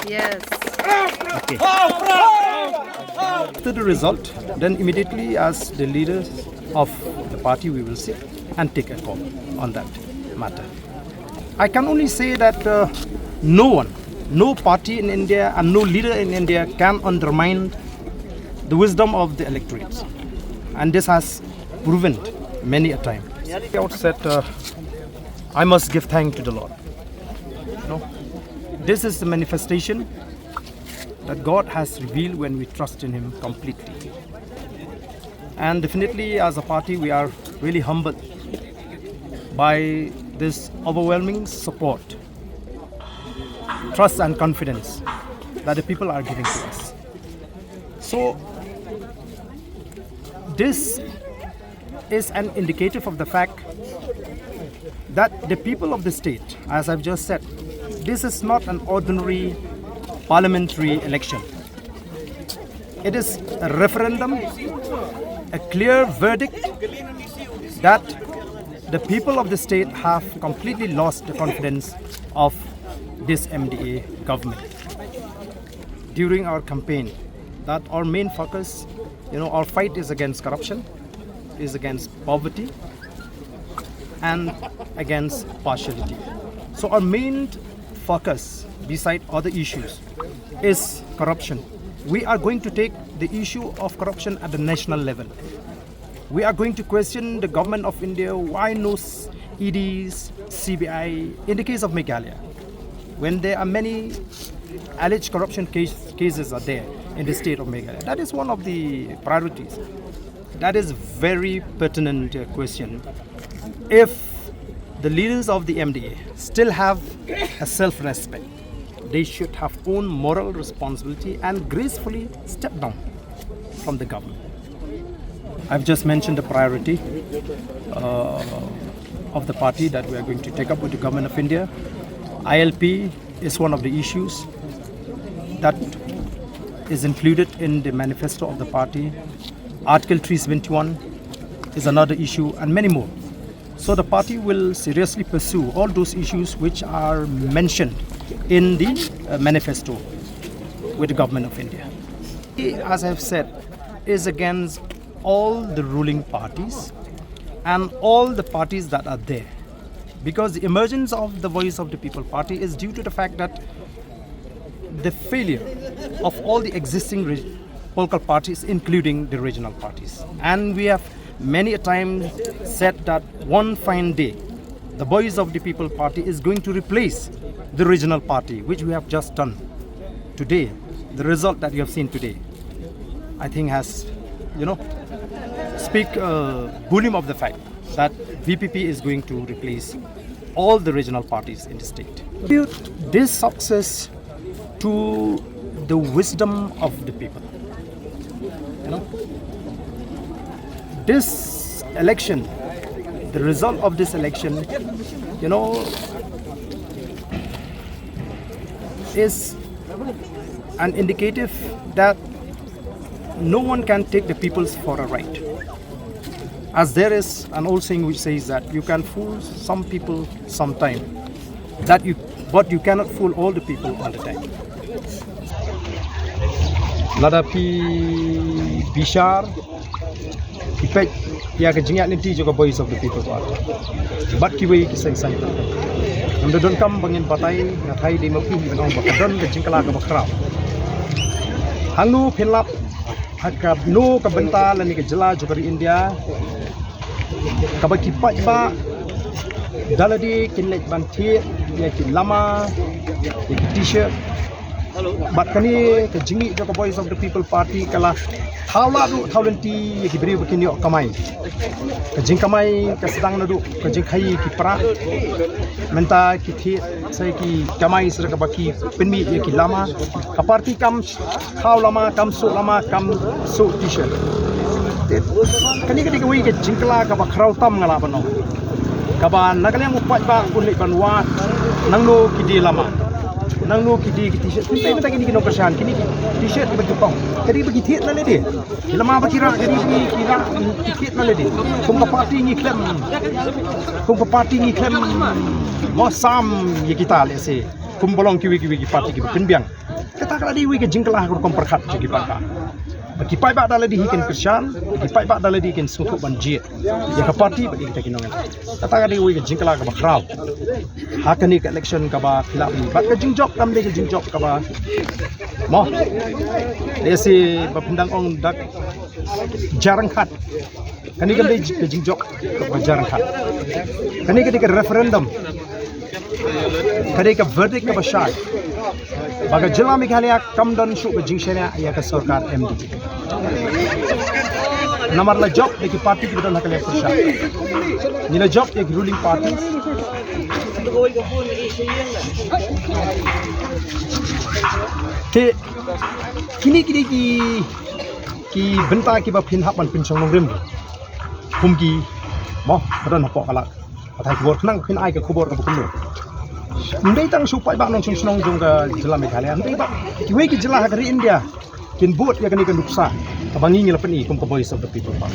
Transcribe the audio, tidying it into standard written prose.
Yes. Okay. After the result, then immediately as the leaders of the party we will sit and take a call on that matter. I can only say that no one, no party in India and no leader in India can undermine the wisdom of the electorate. And this has proven many a time. At the outset, I must give thanks to the Lord. This is the manifestation that God has revealed when we trust in Him completely. And definitely as a party we are really humbled by this overwhelming support, trust and confidence that the people are giving to us. So this is an indicative of the fact that the people of the state, as I've just said, this is not an ordinary parliamentary election. It is a referendum, a clear verdict that the people of the state have completely lost the confidence of this MDA government. During our campaign, that our main focus, our fight is against corruption, is against poverty, and against partiality. So our main focus, beside other issues, is corruption. We are going to take the issue of corruption at the national level. We are going to question the government of India why no EDs, CBI in the case of Meghalaya, when there are many alleged corruption cases are there in the state of Meghalaya. That is one of the priorities. That is very pertinent question. If the leaders of the MDA still have a self-respect, they should have own moral responsibility and gracefully step down from the government. I've just mentioned the priority of the party that we are going to take up with the government of India. ILP is one of the issues that is included in the manifesto of the party. Article 371 is another issue, and many more. So the party will seriously pursue all those issues which are mentioned in the manifesto with the government of India. As I have said, is against all the ruling parties and all the parties that are there, because the emergence of the Voice of the People party is due to the fact that the failure of all the existing political parties, including the regional parties. And we have many a time said that one fine day the Voice of the People party is going to replace the regional party, which we have just done today. The result that you have seen today, I think, has speak volume of the fact that VPP is going to replace all the regional parties in the state. This success to the wisdom of the people. This election, the result of this election, is an indicative that no one can take the peoples for a ride. As there is an old saying which says that you can fool some people sometime, but you cannot fool all the people all the time. Ladapi Bishar, Ipek, ya kejingat nanti juga Voice of the People party. Bat kiwi kisah saya. Anda don kam bangin patai ngatai di mapi benong bakadon kejingkala ke bakrau. Hangnu penlap haka no kabenta lani kejela juga di India. Kabaki pak daladi kinlek banti ya kin lama ya t-shirt. Bat kani kejingi juga Voice of the People party kalah thawla du thawlenti ya kibri bakini ok kamai. Kejing kamai kesedang nadu kejing khai ki pra menta ki thi sai ki kamai sir ka baki penmi ya ki lama ka party kam thaw lama kam so t-shirt kani kani wi ke jingkla ka ba khrau tam ngala bano ka ba nagaleng upat ba kun le banwa nangno ki di lama nang nu kiti t-shirt kini minta kini kino persian kini t-shirt bagi Jepang kadi bagi tiet na ledi lama bakira kadi kira tiket na ledi kum ka party ni klem mo sam ye kita le se kum bolong kiwi party ki pinbiang kata kala di wi ke jingklah ko kom perkhat ji baka bagi pai bak daladi hiken persian bagi pai bak daladi hiken suku banjir ya ka party bagi kita kinongan kata kala di wi ke jingklah ka bakrau haka ni ke election ka ba khilaf ni bak ke jingjok kam de ke jingjok ka ba mo desi bapindang ong dak jarang khat kani kam de ke jingjok ka ba jarang khat kani ke referendum kani ke verdict ka ba shai baga jila Meghalaya kam dan shu ke jingshena ya ke sarkar MD namar la job de ki party ki dan hakale persha ni la job ek ruling party te kini ki benta ki ba phin hapan pin song rim kum ki mo dan hapok kala athai kubor nang phin ai ka kubor ka bukum ndai tang su pai ba nong sung snong jong ka jila Meghalaya ndai ba ki we ki jila ha India kin buat ya kani kan duksa abangi ngila pani kum ka voice of the people pa